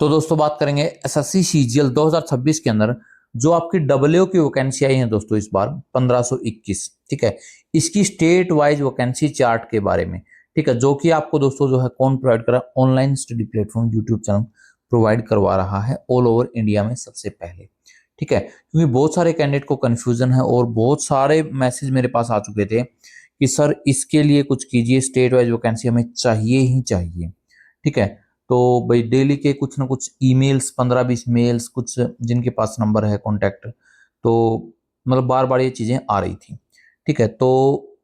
तो दोस्तों बात करेंगे एसएससी सीजीएल 2026 के अंदर जो आपकी डब्ल्यू की वैकेंसी आई है दोस्तों इस बार 1521। ठीक है, इसकी स्टेट वाइज वैकेंसी चार्ट के बारे में। ठीक है, जो कि आपको दोस्तों जो है कौन प्रोवाइड कर रहा है, online study platform YouTube channel provide करवा रहा है ऑल ओवर इंडिया में सबसे पहले। ठीक है, क्योंकि बहुत सारे कैंडिडेट को कंफ्यूजन है और बहुत सारे मैसेज मेरे पास आ चुके थे कि सर इसके लिए कुछ कीजिए, स्टेट वाइज वैकेंसी हमें चाहिए ही चाहिए। ठीक है, तो भाई डेली के कुछ ना कुछ ईमेल्स, 15-20 मेल्स, कुछ जिनके पास नंबर है कॉन्टैक्ट, तो मतलब बार बार ये चीज़ें आ रही थी। ठीक है, तो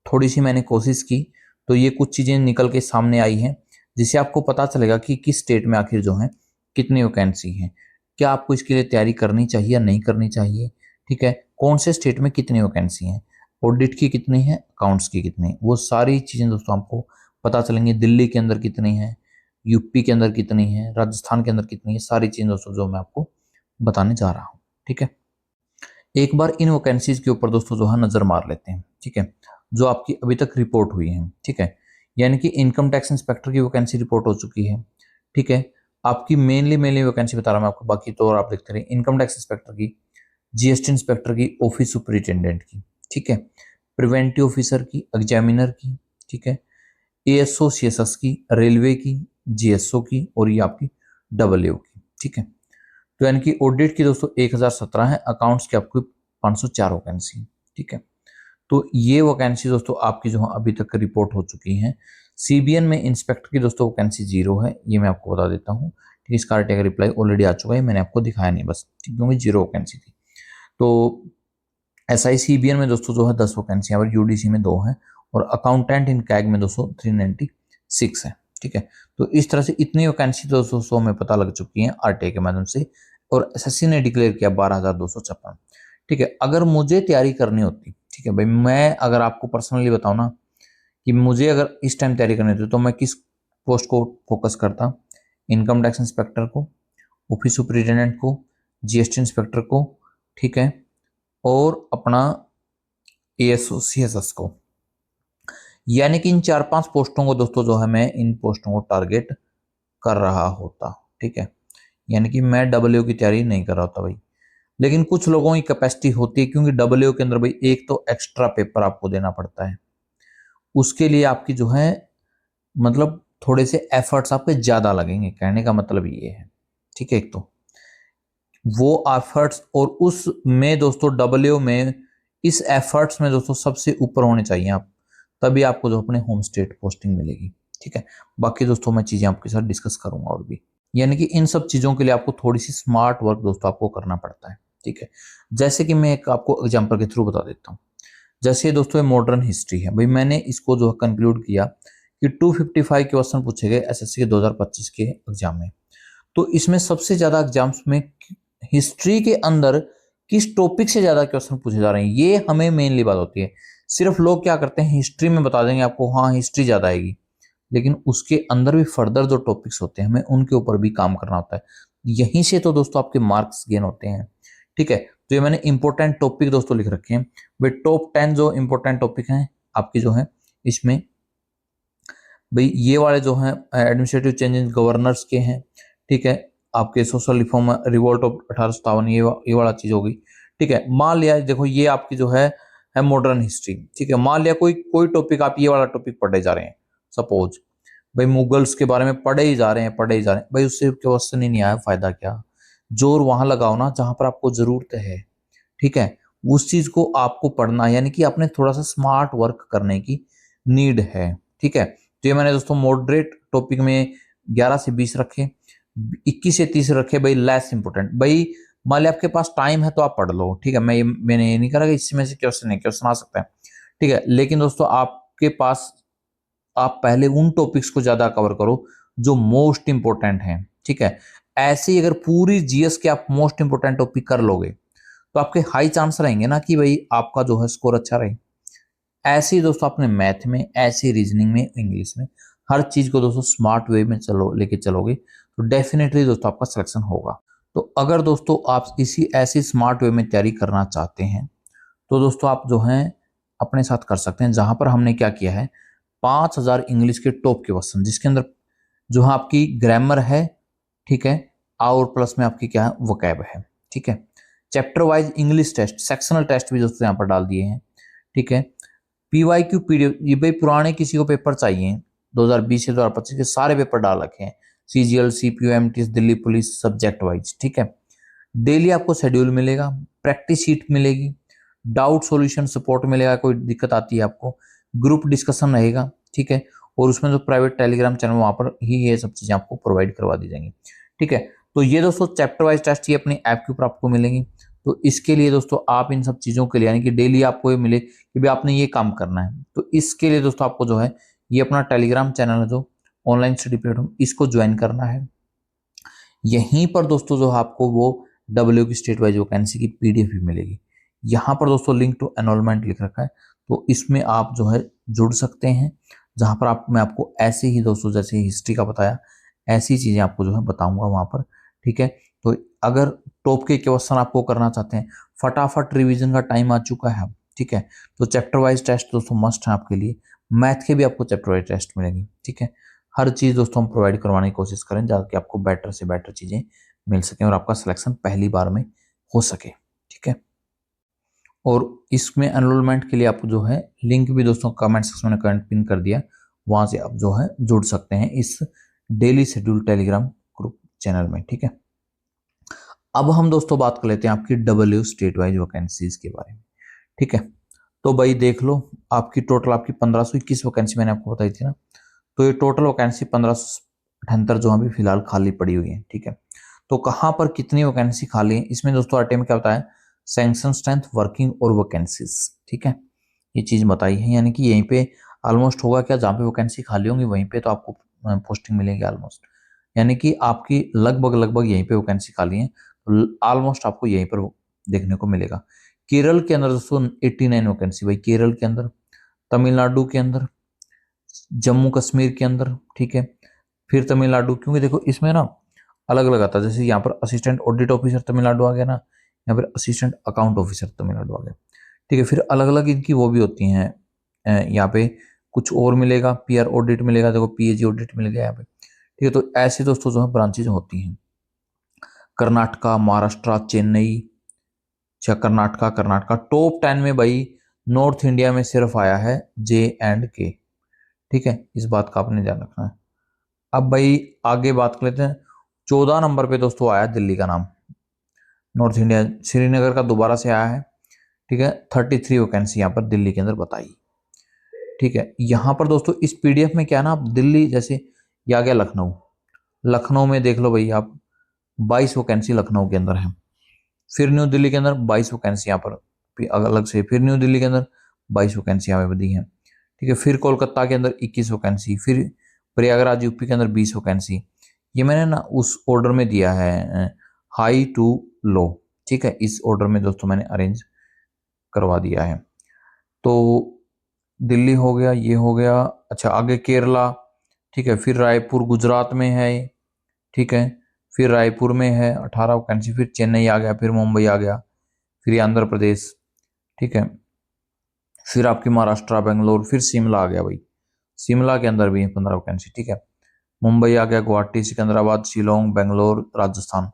थोड़ी सी मैंने कोशिश की तो ये कुछ चीज़ें निकल के सामने आई हैं जिससे आपको पता चलेगा कि किस स्टेट में आखिर जो है कितनी वैकेंसी है, क्या आपको इसके लिए तैयारी करनी चाहिए या नहीं करनी चाहिए। ठीक है, कौन से स्टेट में कितनी वैकेंसी है, ऑडिट की कितनी है, अकाउंट्स की कितनी, वो सारी चीज़ें दोस्तों आपको पता चलेंगी। दिल्ली के अंदर कितनी है, यूपी के अंदर कितनी है, राजस्थान के अंदर कितनी है, सारी चीज़ें दोस्तों जो मैं आपको बताने जा रहा हूँ। ठीक है, एक बार इन वैकेंसीज के ऊपर दोस्तों जो है नजर मार लेते हैं। ठीक है, जो आपकी अभी तक रिपोर्ट हुई है। ठीक है, यानी कि इनकम टैक्स इंस्पेक्टर की वैकेंसी रिपोर्ट हो चुकी है। ठीक है, आपकी मेनली वैकेंसी बता रहा हूं मैं आपको, बाकी तो और आप देखते रहिए। इनकम टैक्स इंस्पेक्टर की, जीएसटी इंस्पेक्टर की, ऑफिस सुपरिटेंडेंट की, ठीक है, प्रिवेंटिव ऑफिसर की, एग्जामिनर की, ठीक है, एएसओ सीएसएस की, रेलवे की, जीएसओ की, और ये आपकी डब्ल्यू की। ठीक है, तो यानी कि ऑडिट की दोस्तों 1017 है, अकाउंट्स की आपको 504 वैकेंसी। ठीक है, तो ये वैकेंसी दोस्तों आपकी जो है अभी तक रिपोर्ट हो चुकी है। सीबीएन में इंस्पेक्टर की दोस्तों वैकेंसी 0 है, ये मैं आपको बता देता हूँ। ठीक है, इसका आरटीआई का रिप्लाई ऑलरेडी आ चुका है, मैंने आपको दिखाया नहीं बस, क्योंकि 0 वैकेंसी थी। तो एसआई सीबीएन में दोस्तों जो है 10 वैकेंसी और यूडीसी में 2 है, और अकाउंटेंट इन कैग में दोस्तों 396 है। ठीक है, तो इस तरह से इतनी वैकेंसी दोस्तों 100 में पता लग चुकी है आरटीआई के माध्यम से, और एसएससी ने डिक्लेयर किया 12,256। ठीक है, अगर मुझे तैयारी करनी होती, ठीक है भाई, मैं अगर आपको पर्सनली बताऊं ना कि मुझे अगर इस टाइम तैयारी करनी होती तो मैं किस पोस्ट को फोकस करता, इनकम टैक्स इंस्पेक्टर को, ऑफिस सुपरिटेंडेंट को, जीएसटी इंस्पेक्टर को, ठीक है, और अपना एएसओ सीएसएस को। यानी कि इन 4-5 पोस्टों को दोस्तों जो है मैं इन पोस्टों को टारगेट कर रहा होता। ठीक है, यानी कि मैं डब्ल्यू की तैयारी नहीं कर रहा होता भाई। लेकिन कुछ लोगों की कैपेसिटी होती है, क्योंकि डब्ल्यू के अंदर भाई एक तो एक्स्ट्रा पेपर आपको देना पड़ता है, उसके लिए आपकी जो है मतलब थोड़े से एफर्ट्स आपके ज्यादा लगेंगे, कहने का मतलब ये है। ठीक है, एक तो वो एफर्ट्स, और उसमें दोस्तों डब्ल्यू में इस एफर्ट्स में दोस्तों सबसे ऊपर होने चाहिए आप, तभी आपको जो अपने होम स्टेट पोस्टिंग मिलेगी। ठीक है, बाकी दोस्तों मैं चीजें आपके साथ डिस्कस करूंगा और भी, यानी कि इन सब चीजों के लिए आपको थोड़ी सी स्मार्ट वर्क दोस्तों आपको करना पड़ता है। ठीक है, जैसे कि मैं एक आपको एग्जांपल के थ्रू बता देता हूँ। जैसे दोस्तों मॉडर्न हिस्ट्री है भाई, मैंने इसको जो है कंक्लूड किया कि 255 के क्वेश्चन पूछे गए एसएससी के 2025 के एग्जाम में। तो इसमें सबसे ज्यादा एग्जाम्स में हिस्ट्री के अंदर किस टॉपिक से ज्यादा क्वेश्चन पूछे जा रहे हैं, ये हमें मेनली बात होती है। सिर्फ लोग क्या करते हैं, हिस्ट्री में बता देंगे आपको, हाँ हिस्ट्री ज्यादा आएगी, लेकिन उसके अंदर भी फर्दर जो टॉपिक्स होते हैं हमें उनके ऊपर भी काम करना होता है। यहीं से तो दोस्तों आपके मार्क्स गेन होते हैं। ठीक है, तो ये मैंने इंपॉर्टेंट टॉपिक दोस्तों लिख रखे हैं भाई, टॉप 10 जो इंपॉर्टेंट टॉपिक हैं आपके जो है इसमें भाई, ये वाले जो हैं एडमिनिस्ट्रेटिव चेंजेस गवर्नर्स के हैं। ठीक है, आपके सोशल रिफॉर्म रिवोल्ट ऑफ 1857, ये वाला चीज होगी। ठीक है, मान लिया देखो ये आपकी जो है मॉडर्न हिस्ट्री। ठीक है, मान लिया कोई कोई टॉपिक आप ये वाला टॉपिक पढ़े जा रहे हैं, सपोज भाई मुगल्स के बारे में पढ़े ही जा रहे हैं, पढ़े ही जा रहे हैं भाई, उससे क्वेश्चन ही नहीं आया, फायदा क्या। जोर वहां लगाओ ना जहां पर आपको जरूरत है। ठीक है, उस चीज को आपको पढ़ना, यानी कि आपने थोड़ा सा स्मार्ट वर्क करने की नीड है। ठीक है, तो ये मैंने दोस्तों मॉडरेट टॉपिक में 11 से 20 रखे, 21 से 30 रखे भाई लेस इंपोर्टेंट। भाई मान लिया आपके पास टाइम है तो आप पढ़ लो। ठीक है, मैंने ये नहीं करा कि इसमें से क्वेश्चन आ सकता है। ठीक है, लेकिन दोस्तों आपके पास, आप पहले उन टॉपिक्स को ज्यादा कवर करो जो मोस्ट इंपोर्टेंट हैं। ठीक है, ऐसे ही अगर पूरी जीएस के आप मोस्ट इंपोर्टेंट टॉपिक कर लोगे तो आपके हाई चांस रहेंगे ना कि भाई आपका जो है स्कोर अच्छा रहे। ऐसे ही दोस्तों अपने मैथ में, ऐसे रीजनिंग में, इंग्लिश में, हर चीज को दोस्तों स्मार्ट वे में चलो लेके चलोगे तो डेफिनेटली दोस्तों आपका सिलेक्शन होगा। तो अगर दोस्तों आप इसी ऐसी स्मार्ट वे में तैयारी करना चाहते हैं तो दोस्तों आप जो हैं अपने साथ कर सकते हैं, जहां पर हमने क्या किया है, 5,000 इंग्लिश के टॉप के क्वेश्चन जिसके अंदर जो है आपकी ग्रामर है, ठीक है। और प्लस में आपकी क्या है, वोकैब है। ठीक है। Chapter wise English test, sectional test भी दोस्तों यहाँ पर डाल दिए हैं। ठीक है। PYQ PDF, ये भाई पुराने किसी को पेपर चाहिए 2020 से 2025 के सारे पेपर डाल रखे हैं, CGL, CPO, MTS, Delhi police, subject wise. ठीक है। डेली आपको शेड्यूल मिलेगा, प्रैक्टिस शीट मिलेगी, डाउट सॉल्यूशन सपोर्ट मिलेगा, कोई दिक्कत आती है आपको, ग्रुप डिस्कशन रहेगा। ठीक है। और उसमें जो प्राइवेट टेलीग्राम चैनल वहां पर ही ये सब चीजें आपको प्रोवाइड करवा दी जाएंगी। ठीक है। तो ये दोस्तों चैप्टर वाइज टेस्ट ये अपनी ऐप के ऊपर आपको मिलेंगी। तो इसके लिए दोस्तों आप इन सब चीजों के लिए, यानी कि डेली आपको ये मिले कि भाई आपने ये काम करना है, तो इसके लिए दोस्तों आपको जो है ये अपना टेलीग्राम चैनल है जो ऑनलाइन स्टडी प्लेटफॉर्म, इसको ज्वाइन करना है। यहीं पर दोस्तों जो आपको वो डब्ल्यू की स्टेट वाइज वैकेंसी की PDF भी मिलेगी। यहाँ पर दोस्तों लिंक टू एनरोलमेंट लिख रखा है, तो इसमें आप जो है जुड़ सकते हैं, जहाँ पर मैं आपको ऐसे ही दोस्तों जैसे हिस्ट्री का बताया ऐसी चीजें आपको जो है बताऊंगा वहां पर। ठीक है। तो अगर टॉप के क्वेश्चन आपको करना चाहते हैं, फटाफट रिविजन का टाइम आ चुका है। ठीक है। तो चैप्टर वाइज टेस्ट दोस्तों मस्ट है आपके लिए। मैथ के भी आपको चैप्टर वाइज टेस्ट मिलेंगी। ठीक है। हर चीज दोस्तों हम प्रोवाइड करवाने की कोशिश करें, ताकि आपको बेटर से बेटर चीजें मिल सकें और आपका सिलेक्शन पहली बार में हो सके। ठीक है। और इसमें एनरोलमेंट के लिए आपको जो है लिंक भी दोस्तों कमेंट सेक्शन में करंट पिन कर दिया, वहां से आप जो है जुड़ सकते हैं इस daily schedule Telegram group channel में। ठीक है। अब हम दोस्तों बात कर लेते हैं आपकी डब्ल्यू स्टेट वाइज वैकेंसीज के बारे में। ठीक है। तो भाई देख लो, आपकी टोटल आपकी 1521 वैकेंसी मैंने आपको बताई थी ना, तो ये टोटल वैकेंसी 1578 जो अभी फिलहाल खाली पड़ी हुई है। ठीक है। तो कहाँ पर कितनी वैकेंसी खाली है, इसमें दोस्तों आरटीआई में क्या होता है, सैंक्शन स्ट्रेंथ, वर्किंग और वैकेंसीज। ठीक है। ये चीज बताई है, यानी कि यहीं पे ऑलमोस्ट होगा क्या, जहाँ पे वैकेंसी खाली होंगी वहीं पे तो आपको पोस्टिंग मिलेगी ऑलमोस्ट, यानी कि आपकी लगभग लगभग यहीं पे वैकेंसी खाली है, तो ऑलमोस्ट आपको यहीं पर देखने को मिलेगा। केरल के अंदर दोस्तों 89 वैकेंसी भाई, केरल के अंदर, तमिलनाडु के अंदर, जम्मू कश्मीर के अंदर। ठीक है। फिर तमिलनाडु, क्योंकि देखो इसमें ना अलग अलग आता है, जैसे यहाँ पर असिस्टेंट ऑडिट ऑफिसर तमिलनाडु आ गया ना, यहाँ पर असिस्टेंट अकाउंट ऑफिसर तमिलनाडु आ गया। ठीक है। फिर अलग अलग इनकी वो भी होती हैं, यहाँ पे कुछ और मिलेगा, PR ऑडिट मिलेगा, देखो PAG ऑडिट मिल गया यहाँ पे। ठीक है। तो ऐसे दोस्तों जो है ब्रांचेज होती हैं, कर्नाटका, महाराष्ट्र, चेन्नई। अच्छा, कर्नाटका टॉप 10 में भाई नॉर्थ इंडिया में सिर्फ आया है J&K। ठीक है। इस बात का आपने ध्यान रखना है। अब भाई आगे बात कर लेते हैं, 14 नंबर पे दोस्तों आया दिल्ली का नाम, नॉर्थ इंडिया, श्रीनगर का दोबारा से आया है। ठीक है। 33 वैकेंसी यहाँ पर दिल्ली के अंदर बताई। ठीक है। यहाँ पर दोस्तों इस PDF में क्या है ना, आप दिल्ली जैसे ये आ गया लखनऊ, लखनऊ में देख लो भाई आप, 22 वैकेंसी लखनऊ के अंदर है। फिर न्यू दिल्ली के अंदर 22 वैकेंसी यहाँ पर अलग से, फिर न्यू दिल्ली के अंदर 22 वैकेंसी यहाँ पे दी है। ठीक है। फिर कोलकाता के अंदर 21 वैकेंसी, फिर प्रयागराज UP के अंदर 20 वैकेंसी। ये मैंने ना उस ऑर्डर में दिया है, हाई टू लो। ठीक है। इस ऑर्डर में दोस्तों मैंने अरेंज करवा दिया है। तो दिल्ली हो गया, ये हो गया। अच्छा, आगे केरला। ठीक है। फिर रायपुर गुजरात में है। ठीक है। फिर रायपुर में है 18 वैकेंसी, फिर चेन्नई आ गया, फिर मुंबई आ गया, फिर ये आंध्र प्रदेश। ठीक है। फिर आपकी महाराष्ट्र, बेंगलोर, फिर शिमला आ गया भाई, शिमला के अंदर भी है 15 वैकेंसी। ठीक है। मुंबई आ गया, गुवाहाटी, सिकंदराबाद, शिलोंग, बेंगलोर, राजस्थान,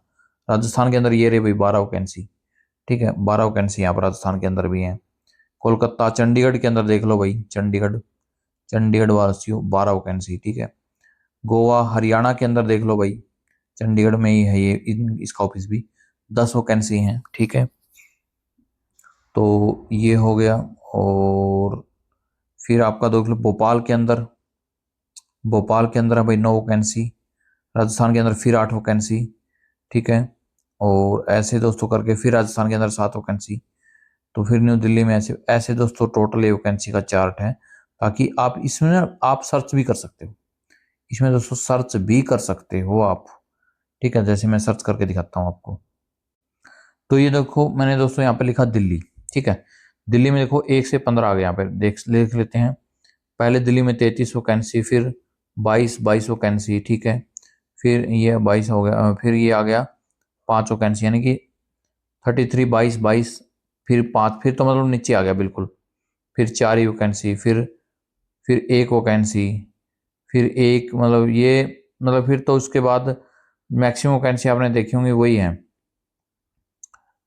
राजस्थान के अंदर ये रही भाई 12 वैकेंसी। ठीक है। 12 वैकेंसी यहाँ पर राजस्थान के अंदर भी है। कोलकाता, चंडीगढ़ के अंदर देख लो भाई, चंडीगढ़, चंडीगढ़ वासियों 12 वैकेंसी। ठीक है। गोवा, हरियाणा के अंदर देख लो भाई, चंडीगढ़ में ही है ये, इसका ऑफिस भी 10 वैकेंसी हैं। ठीक है। तो ये हो गया। और फिर आपका देख लो भोपाल के अंदर, भोपाल के अंदर है भाई 9 वैकेंसी, राजस्थान के अंदर फिर 8 वैकेंसी। ठीक है। और ऐसे दोस्तों करके फिर राजस्थान के अंदर 7 वैकेंसी, तो फिर न्यू दिल्ली में ऐसे ऐसे दोस्तों टोटल ये वैकेंसी का चार्ट है, ताकि आप इसमें ना आप सर्च भी कर सकते हो, इसमें दोस्तों सर्च भी कर सकते हो आप। ठीक है। जैसे मैं सर्च करके दिखाता हूँ आपको, तो ये देखो मैंने दोस्तों यहाँ पे लिखा दिल्ली। ठीक है। दिल्ली में देखो 1 से 15 आ गए, यहाँ पे देख लेते हैं। पहले दिल्ली में 33 वैकेंसी, फिर 22 वैकेंसी। ठीक है। फिर ये 22 हो गया, फिर ये आ गया 5 वैकेंसी, यानी कि 33, 22, फिर 5, फिर तो मतलब नीचे आ गया बिल्कुल। फिर 4 ही वैकेंसी, फिर 1 वैकेंसी, फिर एक, मतलब ये, मतलब फिर तो उसके बाद मैक्सिमम वैकेंसी आपने देखी होंगी वही है,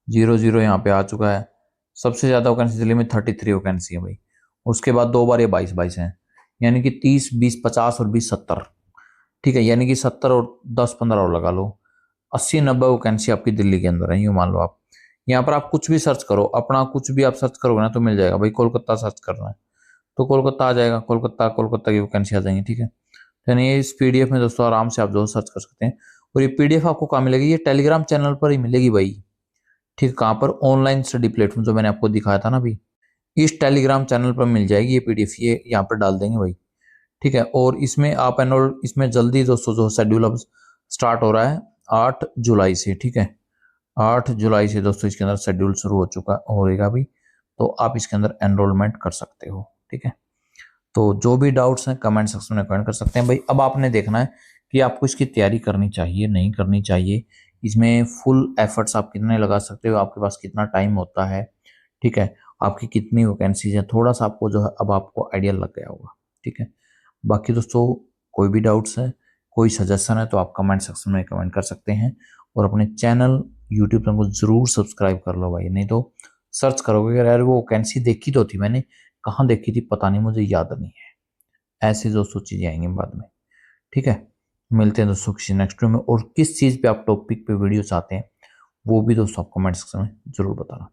0 0 यहाँ पे आ चुका है। सबसे ज़्यादा वैकेंसी दिल्ली में 33 वैकेंसी है भाई। उसके बाद 2 बार ये 22 22 है, यानी कि 30 20 50 और 20 70। ठीक है, यानी कि 70 और 10 15 और लगा लो, 80 90 वैकेंसी आपकी दिल्ली के अंदर है, यूँ मान लो आप। यहाँ पर आप कुछ भी सर्च करो, अपना कुछ भी आप सर्च करोगे ना तो मिल जाएगा भाई। कोलकाता सर्च करना है तो कोलकाता आ जाएगा, कोलकाता कोलकाता की वैकेंसी आ जाएंगी। ठीक है, यानी ये इस पीडीएफ में दोस्तों आराम से आप जो सर्च कर सकते हैं। और ये पीडीएफ आपको कहाँ मिलेगी? ये टेलीग्राम चैनल पर ही मिलेगी भाई। ठीक, कहाँ पर? ऑनलाइन स्टडी प्लेटफॉर्म जो मैंने आपको दिखाया था ना अभी, इस टेलीग्राम चैनल पर मिल जाएगी ये पीडीएफ, ये यहाँ पर डाल देंगे भाई। ठीक है, और इसमें आप एनरोल, इसमें जल्दी दोस्तों जो शेड्यूल अब स्टार्ट हो रहा है 8 जुलाई से। ठीक है, 8 जुलाई से दोस्तों इसके अंदर शेड्यूल शुरू हो चुका होगा अभी, तो आप इसके अंदर एनरोलमेंट कर सकते हो। ठीक है, तो जो भी डाउट्स हैं कमेंट सेक्शन में कमेंट कर सकते हैं भाई। अब आपने देखना है कि आपको इसकी तैयारी करनी चाहिए नहीं करनी चाहिए, इसमें फुल एफर्ट्स आप कितने लगा सकते हो, आपके पास कितना टाइम होता है। ठीक है, आपकी कितनी वैकेंसीज है, थोड़ा सा आपको जो है अब आपको आइडिया लग गया होगा। ठीक है, बाकी दोस्तों कोई भी डाउट्स है, कोई सजेशन है तो आप कमेंट सेक्शन में कमेंट कर सकते हैं। और अपने चैनल यूट्यूब चैनल को जरूर सब्सक्राइब कर लो भाई, नहीं तो सर्च करोगे कि यार वो वैकेंसी देखी तो थी मैंने, कहाँ देखी थी पता नहीं, मुझे याद नहीं है। ऐसे दोस्तों चीजें आएंगी बाद में। ठीक है, मिलते हैं दोस्तों किसी नेक्स्ट वीडियो में। और किस चीज़ पे आप टॉपिक पे वीडियो चाहते हैं वो भी दोस्तों आप कमेंट सेक्शन में जरूर बताना।